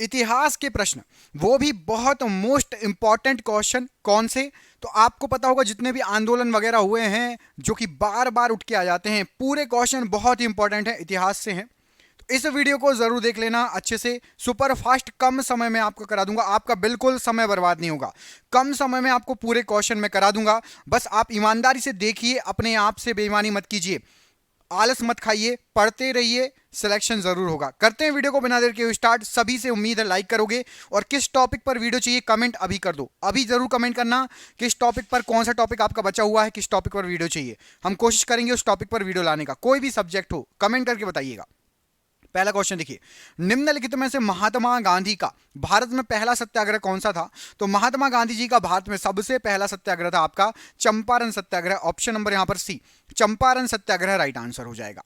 इतिहास के प्रश्न, वो भी बहुत मोस्ट इंपॉर्टेंट क्वेश्चन। कौन से? तो आपको पता होगा जितने भी आंदोलन वगैरह हुए हैं जो कि बार बार उठ के आ जाते हैं, पूरे क्वेश्चन बहुत ही इंपॉर्टेंट है, इतिहास से हैं। तो इस वीडियो को जरूर देख लेना अच्छे से, सुपर फास्ट कम समय में आपको करा दूंगा, आपका बिल्कुल समय बर्बाद नहीं होगा, कम समय में आपको पूरे क्वेश्चन में करा दूंगा। बस आप ईमानदारी से देखिए, अपने आप से बेईमानी मत कीजिए, आलस मत खाइए, पढ़ते रहिए, सिलेक्शन जरूर होगा। करते हैं वीडियो को बिना देर के स्टार्ट। सभी से उम्मीद है लाइक करोगे, और किस टॉपिक पर वीडियो चाहिए कमेंट अभी कर दो, अभी जरूर कमेंट करना किस टॉपिक पर, कौन सा टॉपिक आपका बचा हुआ है, किस टॉपिक पर वीडियो चाहिए। हम कोशिश करेंगे उस टॉपिक पर वीडियो लाने का, कोई भी सब्जेक्ट हो कमेंट करके बताइएगा। पहला क्वेश्चन देखिए, निम्नलिखित में से महात्मा गांधी का भारत में पहला सत्याग्रह कौन सा था? तो महात्मा गांधी जी का भारत में सबसे पहला सत्याग्रह था आपका चंपारण सत्याग्रह, ऑप्शन नंबर यहां पर सी, चंपारण सत्याग्रह राइट आंसर हो जाएगा।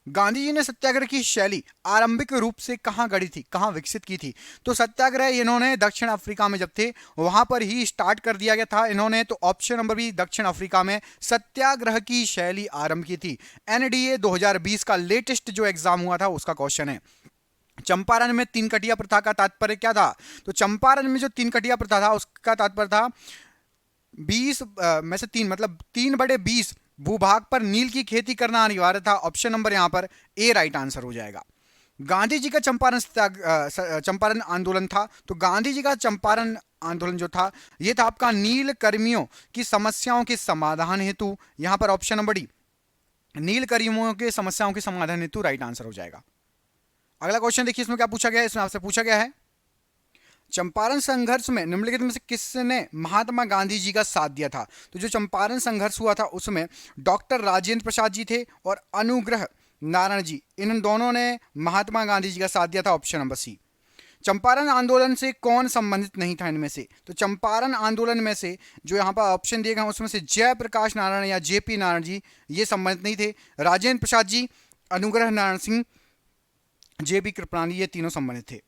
गांधी जी ने सत्याग्रह की शैली आरंभिक रूप से कहां गढ़ी थी, कहां विकसित की थी? तो सत्याग्रह इन्होंने दक्षिण अफ्रीका में जब थे वहां पर ही स्टार्ट कर दिया गया था इन्होंने, तो ऑप्शन नंबर बी, दक्षिण अफ्रीका में सत्याग्रह की शैली आरंभ की थी। एनडीए 2020 का लेटेस्ट जो एग्जाम हुआ था उसका क्वेश्चन है। चंपारण में तीन कटिया प्रथा का तात्पर्य क्या था? तो चंपारण में जो तीन कटिया प्रथा था उसका तात्पर्य था 20 में से तीन, मतलब 3/20 भूभाग पर नील की खेती करना अनिवार्य था। ऑप्शन नंबर यहां पर ए राइट आंसर हो जाएगा। गांधी जी का चंपारण आंदोलन था, तो गांधी जी का चंपारण आंदोलन जो था यह था आपका नील कर्मियों की समस्याओं के समाधान हेतु। यहां पर ऑप्शन नंबर डी, नील कर्मियों के समस्याओं के समाधान हेतु राइट आंसर हो जाएगा। अगला क्वेश्चन देखिए, इसमें क्या पूछा गया है, इसमें आपसे पूछा गया है चंपारण संघर्ष में निम्नलिखित में से किसने महात्मा गांधी जी का साथ दिया था? तो जो चंपारण संघर्ष हुआ था उसमें डॉक्टर राजेंद्र प्रसाद जी थे और अनुग्रह नारायण जी, इन दोनों ने महात्मा गांधी जी का साथ दिया था। ऑप्शन नंबर सी। चंपारण आंदोलन से कौन संबंधित नहीं था इनमें से? तो चंपारण आंदोलन में से जो यहाँ पर ऑप्शन दिए गए उसमें से जयप्रकाश नारायण या जेपी नारायण जी ये संबंधित नहीं थे। राजेंद्र प्रसाद जी, अनुग्रह नारायण सिंह, जेपी कृपलानी, ये तीनों संबंधित थे।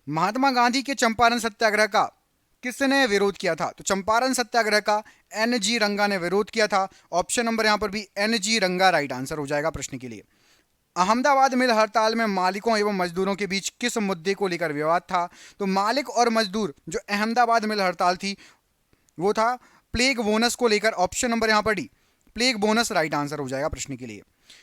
महात्मा गांधी के चंपारण सत्याग्रह का किसने विरोध किया था? तो चंपारण सत्याग्रह का एन जी रंगा ने विरोध किया था। ऑप्शन नंबर यहां पर भी एन जी रंगा राइट आंसर हो जाएगा प्रश्न के लिए। अहमदाबाद मिल हड़ताल में मालिकों एवं मजदूरों के बीच किस मुद्दे को लेकर विवाद था? तो मालिक और मजदूर जो अहमदाबाद मिल हड़ताल थी वो था प्लेग बोनस को लेकर। ऑप्शन नंबर यहां पर D, plague bonus right answer हो जाएगा प्रश्न के लिए।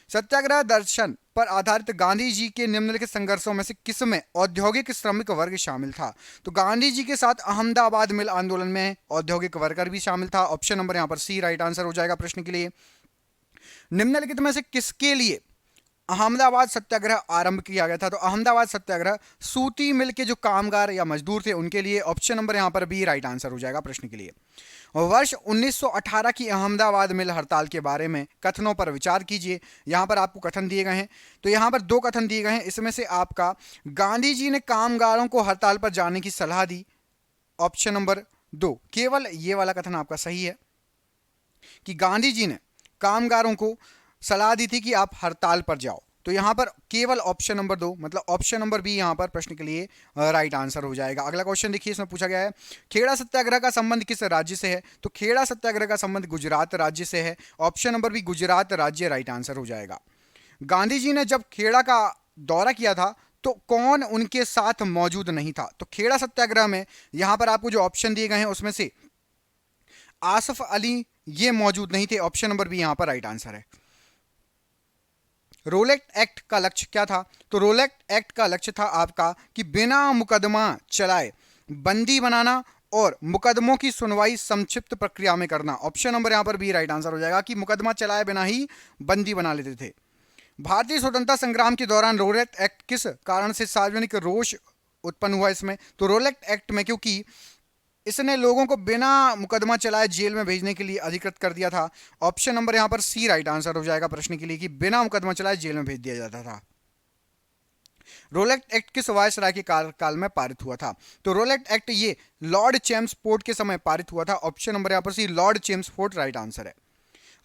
सत्याग्रह दर्शन पर आधारित गांधी जी के निम्नलिखित संघर्षों में से किसमें औद्योगिक श्रमिक वर्ग शामिल था? तो गांधी जी के साथ अहमदाबाद मिल आंदोलन में औद्योगिक वर्कर भी शामिल था। ऑप्शन नंबर यहां पर सी राइट आंसर हो जाएगा प्रश्न के लिए। निम्नलिखित में से किसके लिए अहमदाबाद सत्याग्रह आरंभ किया गया था? तो अहमदाबाद सत्याग्रह सूती मिल के जो कामगार या मजदूर थे उनके लिए। ऑप्शन नंबर यहां पर बी राइट आंसर हो जाएगा प्रश्न के लिए। वर्ष 1918 की अहमदाबाद मिल हड़ताल के बारे में कथनों पर विचार कीजिए। यहां पर आपको कथन दिए गए हैं, तो यहां पर दो कथन दिए गए हैं, इसमें से आपका गांधी जी ने कामगारों को हड़ताल पर जाने की सलाह दी। ऑप्शन नंबर दो, केवल ये वाला कथन आपका सही है कि गांधी जी ने कामगारों को सलाह दी थी कि आप हड़ताल पर जाओ। तो यहां पर केवल ऑप्शन नंबर दो, मतलब ऑप्शन नंबर बी यहां पर प्रश्न के लिए राइट आंसर हो जाएगा। अगला क्वेश्चन देखिए, इसमें पूछा गया है खेड़ा सत्याग्रह का संबंध किस राज्य से है? तो खेड़ा सत्याग्रह का संबंध गुजरात राज्य से है। ऑप्शन नंबर बी, गुजरात राज्य राइट आंसर हो जाएगा। गांधी जी ने जब खेड़ा का दौरा किया था तो कौन उनके साथ मौजूद नहीं था? तो खेड़ा सत्याग्रह में यहां पर आपको जो ऑप्शन दिए गए हैं उसमें से आसफ अली ये मौजूद नहीं थे। ऑप्शन नंबर बी यहां पर राइट आंसर है। रोलेक्ट एक्ट का लक्ष्य क्या था? तो रोलेक्ट एक्ट का लक्ष्य था आपका कि बिना मुकदमा चलाए बंदी बनाना और मुकदमों की सुनवाई संक्षिप्त प्रक्रिया में करना। ऑप्शन नंबर यहां पर भी राइट आंसर हो जाएगा कि मुकदमा चलाए बिना ही बंदी बना लेते थे। भारतीय स्वतंत्रता संग्राम के दौरान रोलेक्ट एक्ट किस कारण से सार्वजनिक रोष उत्पन्न हुआ इसमें? तो रोलेक्ट एक्ट में क्योंकि इसने लोगों को बिना मुकदमा चलाए जेल में भेजने के लिए अधिकृत कर दिया था। ऑप्शन नंबर यहां पर सी राइट आंसर हो जाएगा प्रश्न के लिए कि बिना मुकदमा चलाए जेल में भेज दिया जाता था। रोलेक्ट एक्ट किस वायसराय के काल में पारित हुआ था? तो रोलेक्ट एक्ट ये लॉर्ड चेम्सफोर्ड के समय पारित हुआ था। ऑप्शन नंबर यहां पर सी, लॉर्ड चेम्सफोर्ड राइट आंसर है।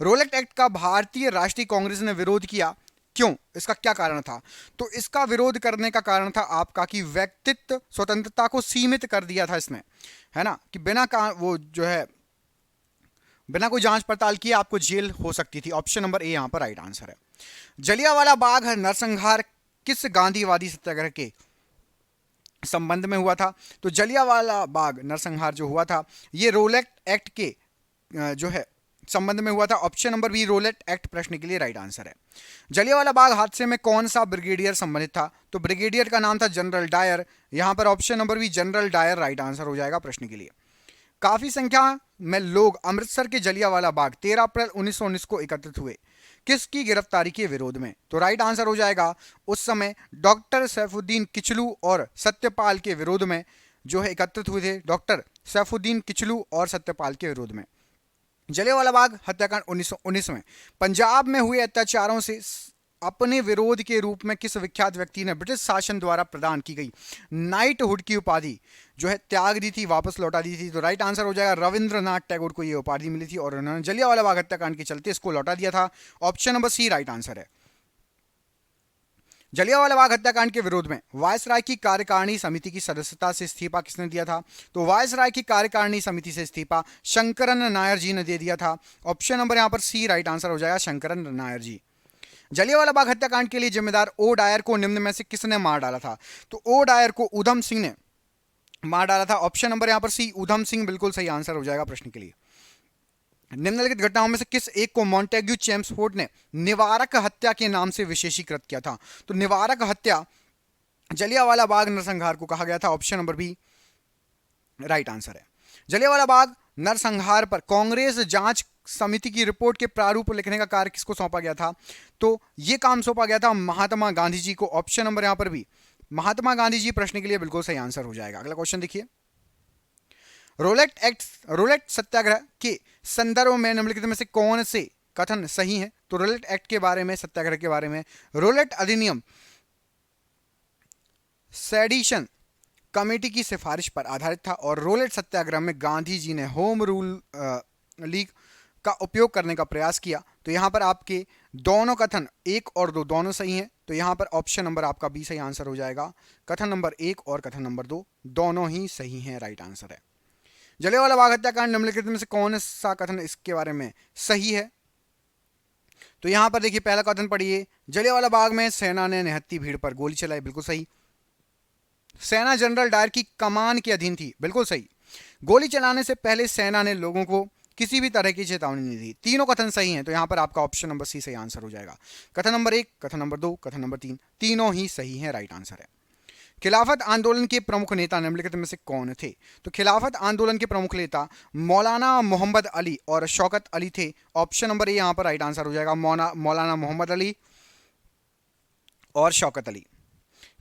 रोलेक्ट एक्ट का भारतीय राष्ट्रीय कांग्रेस ने विरोध किया, क्यों? इसका क्या कारण था? तो इसका विरोध करने का कारण था आपका कि व्यक्तित्व स्वतंत्रता को सीमित कर दिया था इसने, है ना, कि वो जो है बिना कोई जांच पड़ताल किए आपको जेल हो सकती थी। ऑप्शन नंबर ए यहां पर राइट आंसर है। जलियांवाला बाग नरसंहार किस गांधीवादी सत्याग्रह के संबंध में हुआ था। तो जलियांवाला बाग नरसंहार जो हुआ था ये रोलेट एक्ट के जो है संबंध में हुआ था। Option number B Rowlatt act प्रश्न के लिए राइट आंसर है। जलियांवाला बाग हादसे में कौन सा ब्रिगेडियर संबंधित था? तो ब्रिगेडियर का नाम था जनरल डायर। यहां पर option number B general Dyer right answer हो जाएगा प्रश्न के लिए। काफी संख्या में लोग अमृतसर के जलियांवाला बाग 13 अप्रैल 1919 को एकत्रित हुए किसकी गिरफ्तारी के विरोध में? तो राइट आंसर हो जाएगा उस समय डॉक्टर सैफुद्दीन किचलू और सत्यपाल के विरोध में जो है एकत्रित हुए थे, डॉक्टर सैफुद्दीन किचलू और सत्यपाल के विरोध में। जलियांवाला बाग हत्याकांड 1919 में पंजाब में हुए अत्याचारों से अपने विरोध के रूप में किस विख्यात व्यक्ति ने ब्रिटिश शासन द्वारा प्रदान की गई नाइटहुड की उपाधि जो है त्याग दी थी, वापस लौटा दी थी? तो राइट आंसर हो जाएगा रविंद्रनाथ टैगोर को ये उपाधि मिली थी और उन्होंने जलियांवाला बाग हत्याकांड के चलते इसको लौटा दिया था। Option number C right answer है। जलियांवाला बाग हत्याकांड के विरोध में वायसराय की कार्यकारिणी समिति की सदस्यता से इस्तीफा किसने दिया था? तो वायसराय की कार्यकारिणी समिति से इस्तीफा शंकरन नायर जी ने दे दिया था। ऑप्शन नंबर यहां पर सी राइट आंसर हो जाएगा शंकरन नायर जी। जलियांवाला बाग हत्याकांड के लिए जिम्मेदार ओ डायर को निम्न में से किसने मार डाला था? तो ओ डायर को उधम सिंह ने मार डाला था। ऑप्शन नंबर यहां पर सी उधम सिंह बिल्कुल सही आंसर हो जाएगा प्रश्न के लिए। निम्नलिखित घटनाओं में से किस एक को मॉन्टेग्यू चेम्सफोर्ड ने निवारक हत्या के नाम से विशेषीकृत किया था? तो निवारक हत्या जलियांवाला बाग नरसंहार को कहा गया था। Option number B right answer है। जलियांवाला बाग नरसंहार पर कांग्रेस जांच समिति की रिपोर्ट के प्रारूप लिखने का कार्य किसको सौंपा गया था? तो यह काम सौंपा गया था महात्मा गांधी जी को। ऑप्शन नंबर यहां पर भी महात्मा गांधी जी प्रश्न के लिए बिल्कुल सही आंसर हो जाएगा। अगला क्वेश्चन देखिए, रोलेट सत्याग्रह के संदर्भ में निम्नलिखित में से कौन से कथन सही है? तो रोलेट एक्ट के बारे में, सत्याग्रह के बारे में, रोलेट अधिनियम सेडिशन कमेटी की सिफारिश पर आधारित था और रोलेट सत्याग्रह में गांधी जी ने होम रूल लीग का उपयोग करने का प्रयास किया। तो यहां पर आपके दोनों कथन 1 और 2 दोनों सही हैं। तो यहां पर ऑप्शन नंबर आपका बी सही आंसर हो जाएगा। कथन नंबर 1 और कथन नंबर 2 दोनों ही सही हैं, राइट आंसर है। जलियांवाला बाग हत्याकांड निम्नलिखित में से कौन सा कथन इसके बारे में सही है? तो यहां पर देखिए पहला कथन पढ़िए, जलियांवाला बाग में सेना ने निहत्थी भीड़ पर गोली चलाई, बिल्कुल सही। सेना जनरल डायर की कमान के अधीन थी, बिल्कुल सही। गोली चलाने से पहले सेना ने लोगों को किसी भी तरह की चेतावनी नहीं दी, तीनों कथन सही हैं। तो यहां पर आपका ऑप्शन नंबर सी सही आंसर हो जाएगा। कथन नंबर 1, कथन नंबर 2, कथन नंबर 3 तीनों ही सही हैं, राइट आंसर है। खिलाफत आंदोलन के प्रमुख नेता निम्नलिखित में से कौन थे? तो खिलाफत आंदोलन के प्रमुख नेता मौलाना मोहम्मद अली और शौकत अली थे। ऑप्शन नंबर ए यहां पर राइट आंसर हो जाएगा, मौलाना मोहम्मद अली और शौकत अली।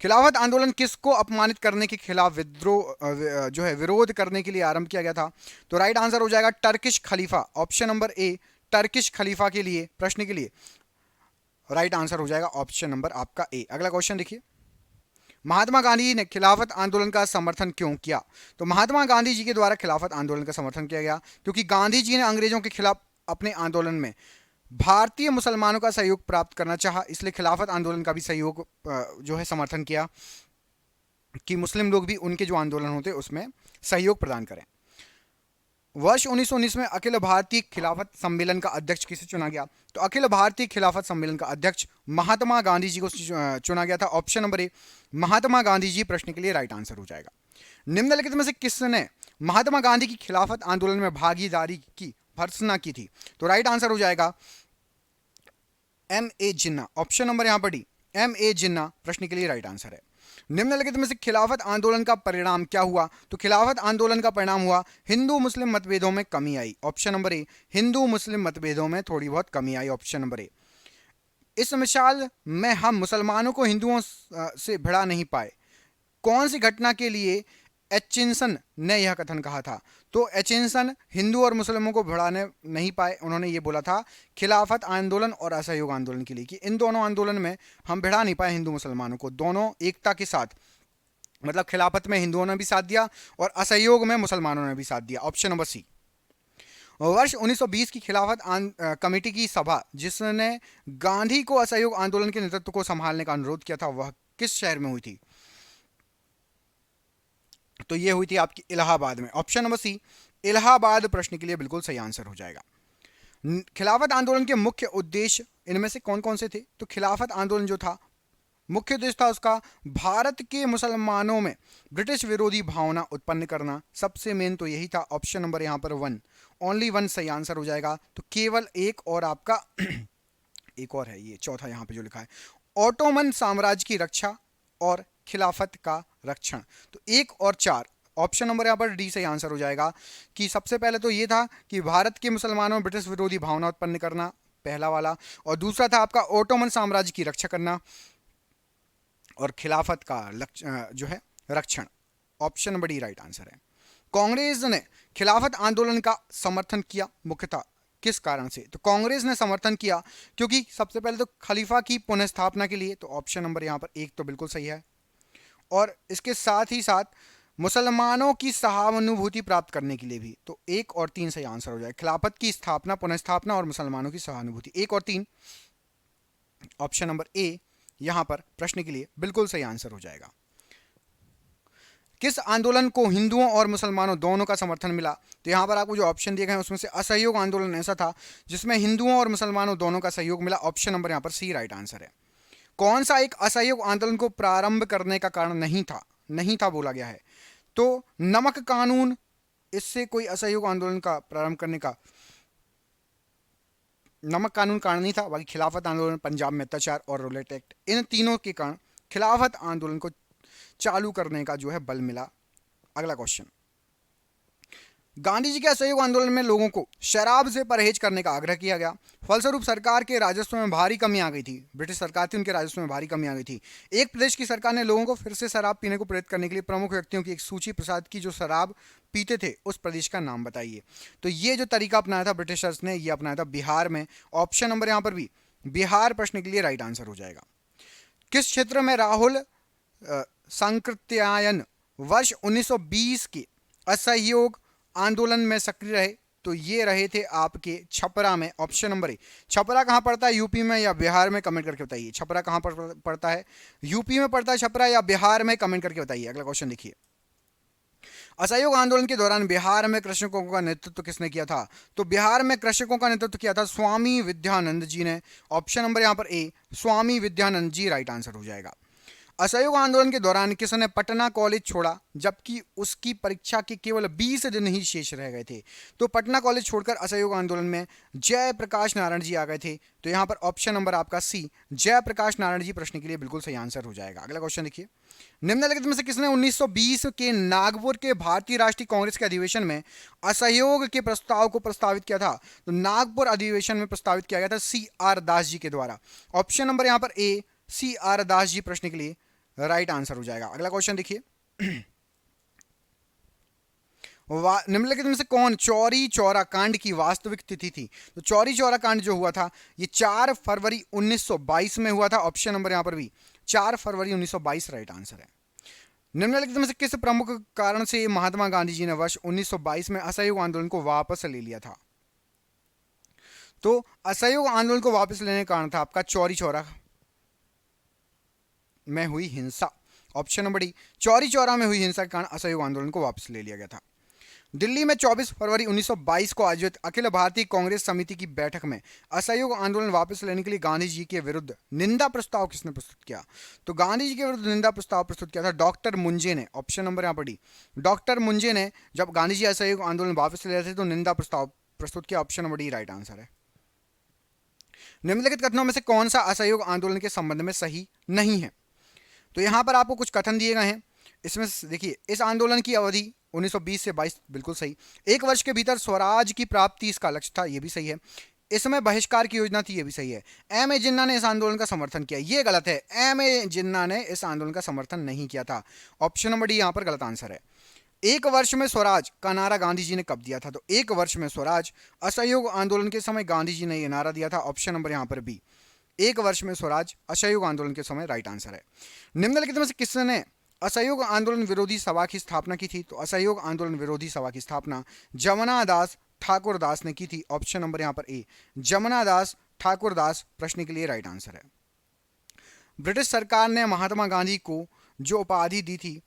खिलाफत आंदोलन किसको अपमानित करने के खिलाफ विद्रोह जो है विरोध करने के लिए आरंभ किया गया था? तो राइट आंसर हो जाएगा टर्किश खलीफा। ऑप्शन नंबर ए टर्किश खलीफा के लिए प्रश्न के लिए राइट आंसर हो जाएगा ऑप्शन नंबर आपका ए। अगला क्वेश्चन देखिए, महात्मा गांधी ने खिलाफत आंदोलन का समर्थन क्यों किया? तो महात्मा गांधी जी के द्वारा खिलाफत आंदोलन का समर्थन किया गया क्योंकि गांधी जी ने अंग्रेजों के खिलाफ अपने आंदोलन में भारतीय मुसलमानों का सहयोग प्राप्त करना चाहा, इसलिए खिलाफत आंदोलन का भी सहयोग जो है समर्थन किया कि मुस्लिम लोग भी उनके जो आंदोलन होते उसमें सहयोग प्रदान करें। वर्ष 1919 में अखिल भारतीय खिलाफत सम्मेलन का अध्यक्ष किसे चुना गया? तो अखिल भारतीय खिलाफत सम्मेलन का अध्यक्ष महात्मा गांधी जी को चुना गया था। ऑप्शन नंबर ए महात्मा गांधी जी प्रश्न के लिए राइट आंसर हो जाएगा। निम्नलिखित में से किसने महात्मा गांधी की खिलाफत आंदोलन में भागीदारी की भर्त्सना की थी? तो राइट आंसर हो जाएगा M.A. जिन्ना। ऑप्शन नंबर यहां पर डी M.A. जिन्ना प्रश्न के लिए राइट आंसर है। निम्नलिखित में से खिलाफत आंदोलन का परिणाम क्या हुआ? तो खिलाफत आंदोलन का परिणाम हुआ हिंदू मुस्लिम मतभेदों में कमी आई। ऑप्शन नंबर ए हिंदू मुस्लिम मतभेदों में थोड़ी बहुत कमी आई, ऑप्शन नंबर ए। इस मिसाल में हम मुसलमानों को हिंदुओं से भिड़ा नहीं पाए, कौन सी घटना के लिए एचिंसन ने यह कथन कहा था? तो एचिंसन हिंदू और मुस्लिमों को भिड़ाने नहीं पाए, उन्होंने ये बोला था खिलाफत आंदोलन और असहयोग आंदोलन के लिए कि इन दोनों आंदोलन में हम भिड़ा नहीं पाए हिंदू मुसलमानों को, दोनों एकता के साथ, मतलब खिलाफत में हिंदुओं ने भी साथ दिया और असहयोग में मुसलमानों ने भी साथ दिया, ऑप्शन नंबर सी। वर्ष 1920 की खिलाफत कमेटी की सभा जिसने गांधी को असहयोग आंदोलन के नेतृत्व को संभालने का अनुरोध किया था वह किस शहर में हुई थी? तो ये हुई थी आपकी इलाहाबाद में, ऑप्शन नंबर सी इलाहाबाद प्रश्न के लिए बिल्कुल सही आंसर हो जाएगा। खिलाफत आंदोलन के मुख्य उद्देश्य इनमें से कौन कौन से थे? तो खिलाफत आंदोलन जो था मुख्य उद्देश्य था उसका भारत के मुसलमानों में ब्रिटिश विरोधी भावना उत्पन्न करना। सबसे मेन तो यही था। ऑप्शन नंबर यहाँ पर वन, ओनली वन सही आंसर हो जाएगा। तो केवल एक और आपका एक और है, ये चौथा यहाँ पे जो लिखा है, ऑटोमन साम्राज्य की रक्षा और खिलाफत का रक्षण। तो एक और चार, ऑप्शन नंबर यहाँ पर डी सही आंसर हो जाएगा। कि सबसे पहले तो ये था कि भारत के मुसलमानों में ब्रिटिश विरोधी भावना उत्पन्न करना, पहला वाला, और दूसरा था आपका ओटोमन साम्राज्य की रक्षा करना और खिलाफत का जो है रक्षण। Option number D right answer है। कांग्रेस ने खिलाफत आंदोलन का समर्थन किया मुख्यतः किस कारण से? तो कांग्रेस ने समर्थन किया क्योंकि सबसे पहले तो खलीफा की पुनः के लिए। तो ऑप्शन नंबर यहाँ पर एक तो बिल्कुल सही है। और इसके साथ ही साथ मुसलमानों की सहानुभूति प्राप्त करने के लिए भी। तो एक और तीन सही आंसर हो जाए। खिलाफत की स्थापना, पुनः और मुसलमानों की सहानुभूति, एक और तीन, ऑप्शन नंबर ए यहां पर प्रश्न के लिए बिल्कुल सही आंसर हो जाएगा। किस आंदोलन को हिंदुओं और मुसलमानों दोनों का समर्थन मिला? तो यहां पर आपको जो ऑप्शन दिए गए हैं उसमें से असहयोग आंदोलन ऐसा था जिसमें हिंदुओं और मुसलमानों दोनों का सहयोग मिला। ऑप्शन नंबर यहां पर सी राइट आंसर है। कौन सा एक असहयोग आंदोलन को प्रारंभ करने का कारण नहीं था बोला गया है? तो नमक कानून, इससे कोई असहयोग आंदोलन का प्रारंभ करने का नमक कानून कारण नहीं था। बाकी खिलाफत आंदोलन, पंजाब में अत्याचार और रोलेट एक्ट, इन तीनों के कारण खिलाफत आंदोलन को चालू करने का जो है बल मिला। अगला क्वेश्चन, गांधी जी के असहयोग आंदोलन में लोगों को शराब से परहेज करने का आग्रह किया गया। फलस्वरूप सरकार के राजस्व में भारी कमी आ गई थी। ब्रिटिश सरकार थी, उनके राजस्व में भारी कमी आ गई थी। एक प्रदेश की सरकार ने लोगों को फिर से शराब पीने को प्रेरित करने के लिए प्रमुख व्यक्तियों की एक सूची प्रसारित की जो शराब पीते थे। उस प्रदेश का नाम बताइए। तो ये जो तरीका अपनाया था ब्रिटिशर्स ने, ये अपनाया था बिहार में। ऑप्शन नंबर यहाँ पर भी बिहार प्रश्न के लिए राइट आंसर हो जाएगा। किस क्षेत्र में राहुल सांकृत्यायन वर्ष 1920 के असहयोग आंदोलन में सक्रिय रहे? तो ये रहे थे आपके छपरा में। ऑप्शन नंबर ए। छपरा कहाँ पड़ता है, यूपी में या बिहार में? कमेंट करके बताइए। छपरा कहाँ पर पड़ता है, यूपी में पड़ता है छपरा या बिहार में? कमेंट करके बताइए। अगला क्वेश्चन देखिए, असहयोग आंदोलन के दौरान बिहार में कृषकों का नेतृत्व किसने किया था? तो बिहार में कृषकों का नेतृत्व किया था स्वामी विद्यानंद जी ने। ऑप्शन नंबर यहाँ पर ए, स्वामी विद्यानंद जी राइट आंसर हो जाएगा। असहयोग आंदोलन के दौरान किसने पटना कॉलेज छोड़ा जबकि उसकी परीक्षा के केवल 20 दिन ही शेष रह गए थे? तो पटना कॉलेज छोड़कर असहयोग आंदोलन में जयप्रकाश नारायण जी आ गए थे। तो यहां पर ऑप्शन नंबर आपका सी, जयप्रकाश नारायण जी प्रश्न के लिए बिल्कुल सही आंसर हो जाएगा। अगला क्वेश्चन देखिए, निम्नलिखित में से किसने 1920 के नागपुर के भारतीय राष्ट्रीय कांग्रेस के अधिवेशन में असहयोग के प्रस्ताव को प्रस्तावित किया था? तो नागपुर अधिवेशन में प्रस्तावित किया गया था सी आर दास जी के द्वारा। ऑप्शन नंबर यहां पर ए, सी आर दास जी प्रश्न के लिए राइट आंसर हो जाएगा। अगला क्वेश्चन देखिए, निम्नलिखित में से कौन चौरी चौरा कांड की वास्तविक तिथि थी? तो चौरी चौरा कांड जो हुआ था ये 4 फरवरी 1922 में हुआ था। ऑप्शन नंबर यहां पर भी 4 फरवरी 1922 राइट आंसर है। निम्नलिखित में से किस प्रमुख कारण से महात्मा गांधी जी ने वर्ष 1922 में असहयोग आंदोलन को वापस ले लिया था? तो असहयोग आंदोलन को वापस लेने का कारण था आपका चौरी चौरा में हुई हिंसा। Option number D, Chauri Chaura में हुई हिंसा के कारण असहयोग आंदोलन को वापस ले लिया गया था। दिल्ली में 24 फरवरी 1922 को आयोजित अखिल भारतीय कांग्रेस समिति की बैठक में असहयोग आंदोलन वापस लेने के लिए गांधी जी के विरुद्ध निंदा प्रस्ताव किसने प्रस्तुत किया? तो गांधी जी के विरुद्ध निंदा प्रस्ताव प्रस्तुत किया था डॉक्टर मुंजे ने। ऑप्शन नंबर यहाँ पर डी, डॉक्टर मुंजे ने जब गांधी जी असहयोग आंदोलन वापस ले रहे थे तो निंदा प्रस्ताव प्रस्तुत किया। Option number D right answer है। निम्नलिखित कथनों में से कौन सा असहयोग आंदोलन के संबंध में सही नहीं है? तो यहां पर आपको कुछ कथन दिए गए हैं। इसमें देखिए, इस आंदोलन की अवधि 1920 से 22 बिल्कुल सही। 1 वर्ष के भीतर स्वराज की प्राप्ति इसका लक्ष्य था, यह भी सही है। इसमें बहिष्कार की योजना थी, यह भी सही है। एम ए जिन्ना ने इस आंदोलन का समर्थन किया, यह गलत है। एम ए जिन्ना ने इस आंदोलन का समर्थन नहीं किया था। ऑप्शन नंबर डी यहां पर गलत आंसर है। 1 वर्ष में स्वराज का नारा गांधी जी ने कब दिया था? तो 1 वर्ष में स्वराज असहयोग आंदोलन के समय गांधी जी ने यह नारा दिया था। ऑप्शन नंबर यहां पर बी, 1 वर्ष में स्वराज असहयोग आंदोलन के समय राइट आंसर है। निम्नलिखित में से किसने असहयोग आंदोलन विरोधी सभा की स्थापना की थी? तो असहयोग आंदोलन विरोधी सभा की स्थापना जमुना दास ठाकुर दास ने की थी। ऑप्शन नंबर यहां पर ए, जमुना दास ठाकुर दास प्रश्न के लिए राइट आंसर है। ब्रिटिश सरकार ने महात्मा गांधी को जो उपाधि दी थी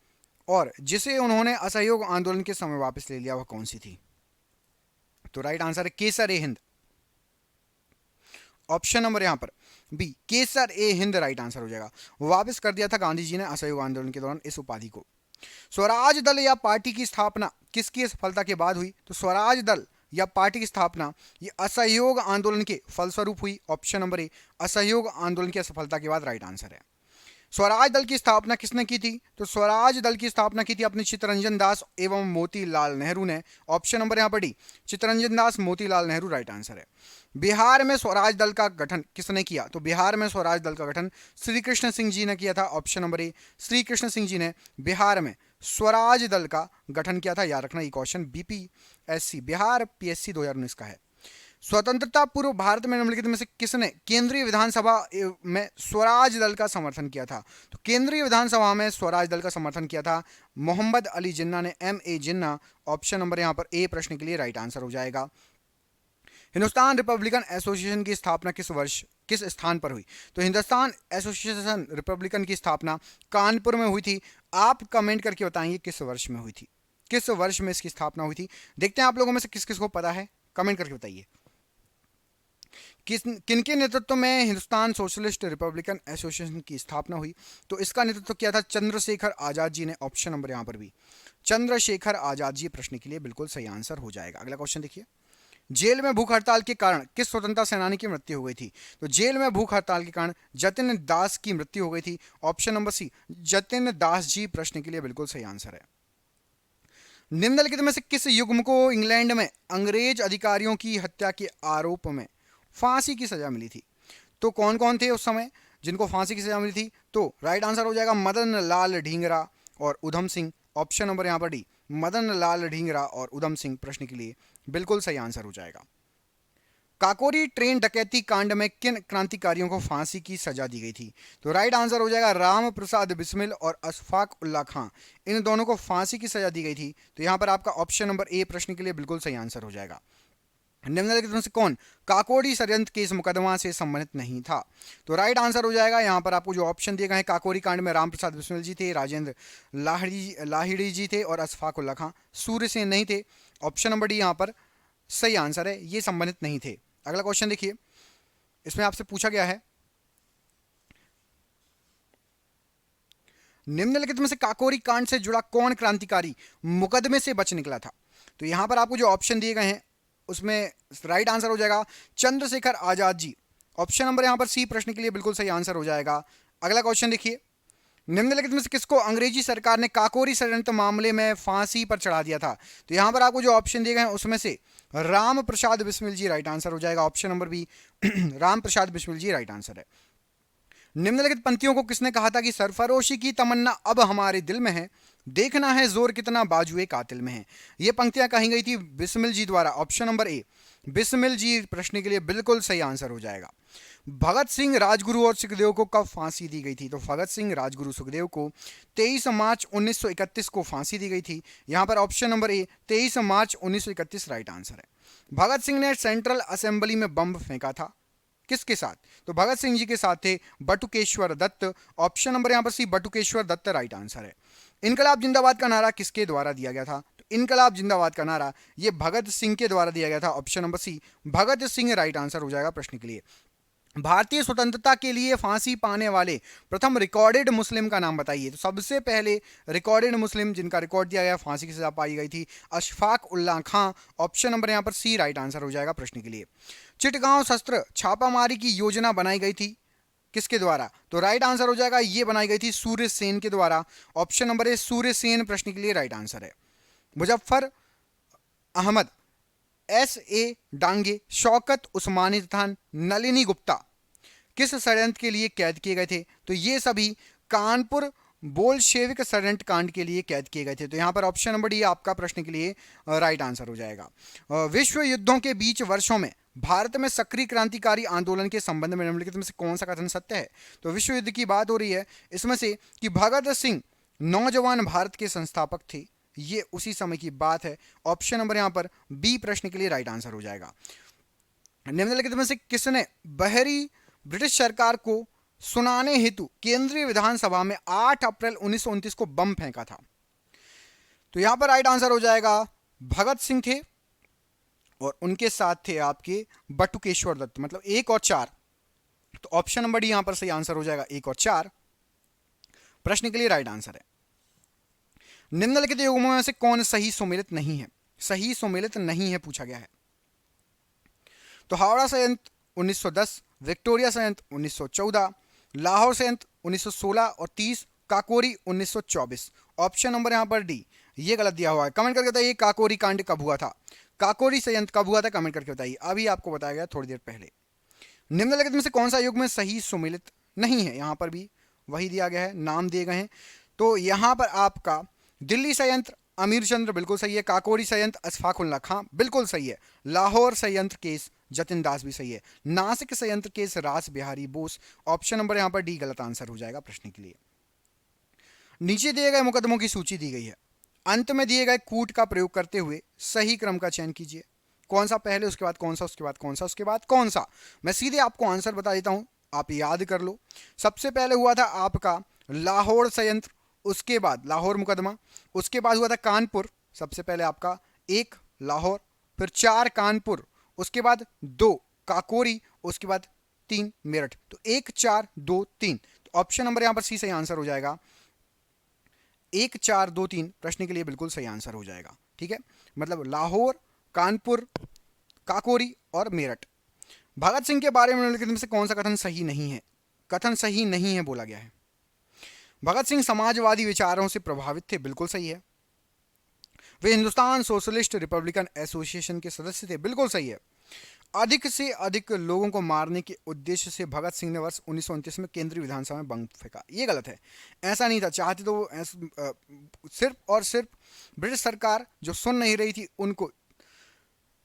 और जिसे उन्होंने असहयोग आंदोलन के समय वापस ले लिया वह कौन सी थी? तो राइट आंसर है केसर ए हिंद। ऑप्शन नंबर यहां पर बी केसर ए हिंद राइट आंसर हो जाएगा। वापस कर दिया था गांधी जी ने असहयोग आंदोलन के दौरान इस उपाधि को। स्वराज दल या पार्टी की स्थापना किसकी सफलता के बाद हुई? तो स्वराज दल या पार्टी की स्थापना ये असहयोग आंदोलन के फलस्वरूप हुई। ऑप्शन नंबर ए असहयोग आंदोलन की असफलता के बाद राइट आंसर है। स्वराज दल की स्थापना किसने की थी? तो स्वराज दल की स्थापना की थी अपने चित्तरंजन दास एवं मोतीलाल नेहरू ने। ऑप्शन नंबर यहां पर D Chittaranjan Das Motilal Nehru right answer है। बिहार में स्वराज दल का गठन किसने किया? तो बिहार में स्वराज दल का गठन श्री कृष्ण सिंह जी ने किया था। Option number A Shri Krishna Singh ji ने बिहार में स्वराज दल का गठन किया था। याद रखना ये क्वेश्चन बीपीएससी बिहार पीएससी 2019 का है। स्वतंत्रता पूर्व भारत में निम्नलिखित में से किसने केंद्रीय विधानसभा में स्वराज दल का समर्थन किया था? तो केंद्रीय विधानसभा में स्वराज दल का समर्थन किया था मोहम्मद अली जिन्ना ने, MA जिन्ना। ऑप्शन नंबर यहां पर ए प्रश्न के लिए राइट आंसर हो जाएगा। हिंदुस्तान रिपब्लिकन एसोसिएशन की स्थापना किस वर्ष किस स्थान पर हुई? तो हिंदुस्तान एसोसिएशन रिपब्लिकन की स्थापना कानपुर में हुई थी। आप कमेंट करके बताएंगे किस वर्ष में हुई थी, किस वर्ष में इसकी स्थापना हुई थी। देखते हैं आप लोगों में से किस किस को पता है, कमेंट करके बताइए। किनके नेतृत्व में हिंदुस्तान सोशलिस्ट रिपब्लिकन एसोसिएशन की स्थापना हुई? तो इसका नेतृत्व किया था चंद्रशेखर आजाद जी ने। ऑप्शन नंबर यहां पर भी चंद्रशेखर आजाद जी प्रश्न के लिए बिल्कुल सही आंसर हो जाएगा। अगला क्वेश्चन देखिए, जेल में भूख हड़ताल के कारण किस स्वतंत्रता सेनानी की मृत्यु हो गई थी? तो जेल में भूख हड़ताल के कारण जतिन दास की मृत्यु हो गई थी। ऑप्शन नंबर सी जतिन दास जी प्रश्न के लिए बिल्कुल सही आंसर है। निम्नलिखित में से किस युग्म को इंग्लैंड में अंग्रेज अधिकारियों की हत्या के आरोप में फांसी की सजा मिली थी? तो कौन कौन थे उस समय जिनको फांसी की सजा मिली थी? तो राइट आंसर हो जाएगा मदन लाल ढींगरा और उधम सिंह। ऑप्शन नंबर यहां पर डी मदन लाल ढींगरा और उधम सिंह प्रश्न के लिए बिल्कुल सही आंसर हो जाएगा। काकोरी ट्रेन डकैती कांड में किन क्रांतिकारियों को फांसी की सजा दी गई थी? तो राइट आंसर हो जाएगा राम प्रसाद बिस्मिल और अशफाक उल्ला खां। इन दोनों को फांसी की सजा दी गई थी। तो यहां पर आपका ऑप्शन नंबर ए प्रश्न के लिए बिल्कुल सही आंसर हो जाएगा। निम्नलिखित में से कौन काकोरी षड्यंत्र केस मुकदमा से संबंधित नहीं था? तो राइट आंसर हो जाएगा यहां पर आपको जो ऑप्शन दिए गए हैं, काकोरी कांड में राम प्रसाद बिस्मिल जी थे, राजेंद्र लाहिड़ी जी थे और अशफाक उल्ला खां। सूर्यसेन नहीं थे। ऑप्शन नंबर डी यहां पर सही आंसर है, ये संबंधित नहीं थे। अगला क्वेश्चन देखिए, इसमें आपसे पूछा गया है निम्नलिखित में से काकोरी कांड से जुड़ा कौन क्रांतिकारी मुकदमे से बच निकला था? तो यहां पर आपको जो ऑप्शन दिए गए हैं उसमें राइट आंसर हो जाएगा चंद्रशेखर आजाद जी। ऑप्शन नंबर यहां पर सी प्रश्न के लिए बिल्कुल सही आंसर हो जाएगा। अगला क्वेश्चन देखिए, निम्नलिखित में से किसको अंग्रेजी सरकार ने काकोरी षड्यंत्र मामले में फांसी पर चढ़ा दिया था? तो यहां पर आपको जो ऑप्शन दिए गए हैं उसमें से राम प्रसाद बिस्मिल जी राइट आंसर हो जाएगा। Option number B Ram Prasad Bismil जी राइट आंसर है। निम्नलिखित पंक्तियों को किसने कहा था कि सरफरोशी की तमन्ना अब हमारे दिल में है, देखना है जोर कितना बाजुए कातिल में है? ये पंक्तियां कही गई थी बिस्मिल जी द्वारा। ऑप्शन नंबर ए बिस्मिल जी प्रश्न के लिए बिल्कुल सही आंसर हो जाएगा। भगत सिंह राजगुरु और सुखदेव को कब फांसी दी गई थी? तो भगत सिंह राजगुरु सुखदेव को 23 मार्च 1931 को फांसी दी गई थी। यहां पर ऑप्शन नंबर ए 23 मार्च 1931 राइट आंसर है। भगत सिंह ने सेंट्रल असेंबली में बम फेंका था, किसके साथ? तो भगत सिंह जी के साथ थे बटुकेश्वर दत्त। ऑप्शन नंबर यहां पर सी बटुकेश्वर दत्त राइट आंसर है। इनकलाब जिंदाबाद का नारा किसके द्वारा दिया गया था? तो इनकलाब जिंदाबाद का नारा ये भगत सिंह के द्वारा दिया गया था। ऑप्शन नंबर सी भगत सिंह राइट आंसर हो जाएगा प्रश्न के लिए। भारतीय स्वतंत्रता के लिए फांसी पाने वाले प्रथम रिकॉर्डेड मुस्लिम का नाम बताइए। तो सबसे पहले रिकॉर्डेड मुस्लिम जिनका रिकॉर्ड दिया गया फांसी की सजा पाई गई थी अशफाक उल्ला खां। ऑप्शन नंबर यहां पर सी राइट आंसर हो जाएगा प्रश्न के लिए। चिटगांव शस्त्र छापामारी की योजना बनाई गई थी किसके द्वारा? तो राइट आंसर हो जाएगा ये बनाई गई थी सूर्य सेन के द्वारा। ऑप्शन नंबर ए सूर्य सेन प्रश्न के लिए राइट आंसर है। मुजफ्फर अहमद, SA डांगे, शौकत उस्मानी तथा नलिनी गुप्ता किस षड्यंत्र के लिए कैद किए गए थे? तो ये सभी कानपुर बोल्शेविक षड्यंत्र कांड के लिए कैद किए गए थे। तो यहां पर ऑप्शन नंबर डी आपका प्रश्न के लिए राइट आंसर हो जाएगा। विश्व युद्धों के बीच वर्षों में भारत में सक्रिय क्रांतिकारी आंदोलन के संबंध में निम्नलिखित में से कौन सा कथन सत्य है? तो विश्व युद्ध की बात हो रही है इसमें से कि भगत सिंह नौजवान भारत के संस्थापक थे, ये उसी समय की बात है। ऑप्शन नंबर यहां पर बी प्रश्न के लिए राइट आंसर हो जाएगा। निम्नलिखित में से किसने बहरी ब्रिटिश सरकार को सुनाने हेतु केंद्रीय विधानसभा में 8 अप्रैल 1929 को बम फेंका था? तो यहां पर राइट आंसर हो जाएगा भगत सिंह थे और उनके साथ थे आपके बटुकेश्वर दत्त। मतलब 1 और 4 तो ऑप्शन नंबर डी यहां पर सही आंसर हो जाएगा, 1 और 4 प्रश्न के लिए राइट आंसर है। निम्नलिखित युग्मों में से कौन सही सुमेलित नहीं है, सही सुमेलित नहीं है पूछा गया है। तो हावड़ा संयंत्र 1910, विक्टोरिया संयंत्र 1914, लाहौर संयंत्र 1916 और 30, काकोरी 1924। ऑप्शन नंबर यहां पर डी ये गलत दिया हुआ है। कमेंट करके बताइए काकोरी कांड कब हुआ था, काकोरी संयंत्र कब हुआ था, कमेंट करके बताइए। अभी आपको बताया गया थोड़ी देर पहले। निम्नलिखित में से कौन सा युग्म में सही सुमेलित नहीं है, यहां पर भी वही दिया गया है, नाम दिए गए हैं। तो यहां पर आपका दिल्ली संयंत्र अमीर चंद्र बिल्कुल सही है, काकोरी संयंत्र अशफाक उल्ला खां बिल्कुल सही है, लाहौर संयंत्र केस जतिन दास भी सही है, नासिक संयंत्र केस रास बिहारी बोस। ऑप्शन नंबर यहां पर डी गलत आंसर हो जाएगा प्रश्न के लिए। नीचे दिए गए मुकदमों की सूची दी गई है, अंत में दिए गए कूट का प्रयोग करते हुए सही क्रम का चयन कीजिए। कौन सा पहले, उसके बाद कौन सा, उसके बाद कौन सा, उसके बाद कौन सा। मैं सीधे आपको आंसर बता देता हूं, आप याद कर लो। सबसे पहले हुआ था आपका लाहौर संयंत्र, उसके बाद लाहौर मुकदमा, उसके बाद हुआ था कानपुर, सबसे पहले आपका 1 लाहौर, फिर 4 कानपुर, उसके बाद 2 काकोरी, उसके बाद 3 मेरठ। तो 1 4 2 3, तो ऑप्शन नंबर यहां पर सी सही आंसर हो जाएगा, 1 4 2 3 प्रश्न के लिए बिल्कुल सही आंसर हो जाएगा। ठीक है, मतलब लाहौर, कानपुर, काकोरी और मेरठ। भगत सिंह के बारे में निम्नलिखित में से कौन सा कथन सही नहीं है, कथन सही नहीं है बोला गया है। भगत सिंह समाजवादी विचारों से प्रभावित थे, बिल्कुल सही है। वे हिंदुस्तान सोशलिस्ट रिपब्लिकन एसोसिएशन के सदस्य थे, बिल्कुल सही है। अधिक से अधिक लोगों को मारने के उद्देश्य से भगत सिंह ने वर्ष 1929 में केंद्रीय विधानसभा में बम फेंका, ये गलत है। ऐसा नहीं था, चाहते तो वो सिर्फ और सिर्फ ब्रिटिश सरकार जो सुन नहीं रही थी उनको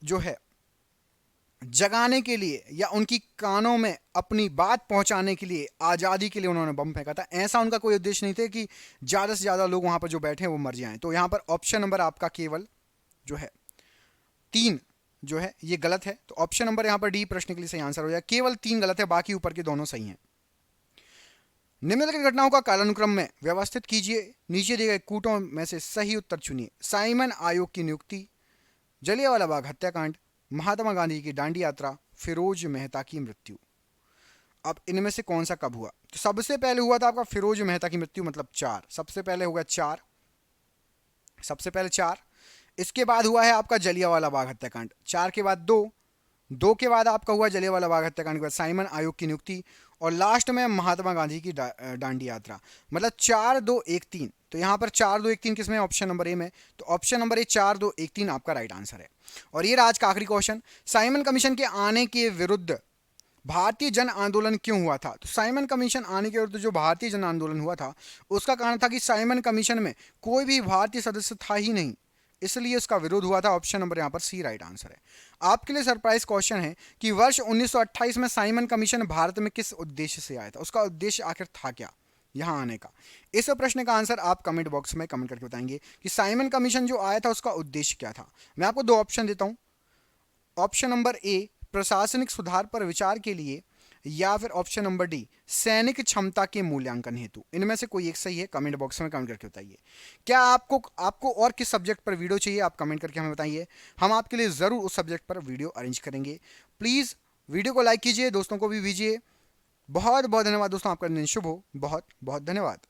जो है जगाने के लिए या उनकी कानों में अपनी बात पहुंचाने के लिए, आज़ादी के लिए उन्होंने बम फेंका था। ऐसा उनका कोई उद्देश्य नहीं था कि ज़्यादा से ज़्यादा लोग वहां पर जो बैठे हैं वो मर जाएं। तो यहाँ पर ऑप्शन नंबर आपका केवल जो है 3 जो है ये गलत है। तो ऑप्शन नंबर यहाँ पर डी प्रश्न के लिए सही आंसर हो जाए, केवल 3 गलत है, बाकी ऊपर के दोनों सही हैं। निम्नलिखित घटनाओं का कालानुक्रम में व्यवस्थित कीजिए, नीचे दिए गए कूटों में से सही उत्तर चुनिए। साइमन आयोग की नियुक्ति, जलियांवाला बाग हत्याकांड, महात्मा गांधी की दांडी यात्रा, फिरोज मेहता की मृत्यु। अब इनमें से कौन सा कब हुआ, तो सबसे पहले हुआ था आपका फिरोज मेहता की मृत्यु, मतलब 4, सबसे पहले होगा 4, सबसे पहले 4। इसके बाद हुआ है आपका जलियांवाला बाग हत्याकांड, 4 के बाद 2, 2 के बाद आपका हुआ जलियांवाला बाग हत्याकांड के बाद साइमन आयोग की नियुक्ति, और लास्ट में महात्मा गांधी की दांडी यात्रा, मतलब 4 2 1 3। तो यहाँ पर 4 2 1 3 किसमें, ऑप्शन नंबर ए में। तो ऑप्शन नंबर ए 4 2 1 3 आपका राइट आंसर है। और ये आज का आखिरी क्वेश्चन, साइमन कमीशन के आने के विरुद्ध भारतीय जन आंदोलन क्यों हुआ था। तो साइमन कमीशन आने के विरुद्ध जो भारतीय जन आंदोलन हुआ था उसका कारण था कि साइमन कमीशन में कोई भी भारतीय सदस्य था ही नहीं, इसलिए उसका विरोध हुआ था। ऑप्शन नंबर यहाँ पर सी राइट आंसर है। आपके लिए सरप्राइज क्वेश्चन है कि वर्ष 1928 में साइमन कमीशन भारत में किस उद्देश्य से आया था, उसका उद्देश्य आखिर था क्या यहाँ आने का। इस प्रश्न का आंसर आप कमेंट बॉक्स में कमेंट करके बताएंगे कि साइमन कमीशन जो आया था उसका उद्देश्य क्या था। मैं आपको 2 ऑप्शन देता हूँ, ऑप्शन नंबर ए प्रशासनिक सुधार पर विचार के लिए, या फिर ऑप्शन नंबर डी सैनिक क्षमता के मूल्यांकन हेतु। इनमें से कोई एक सही है, कमेंट बॉक्स में कमेंट करके बताइए। क्या आपको और किस सब्जेक्ट पर वीडियो चाहिए, आप कमेंट करके हमें बताइए, हम आपके लिए ज़रूर उस सब्जेक्ट पर वीडियो अरेंज करेंगे। प्लीज़ वीडियो को लाइक कीजिए, दोस्तों को भी भेजिए। बहुत बहुत धन्यवाद दोस्तों, आपका दिन शुभ हो, बहुत बहुत धन्यवाद।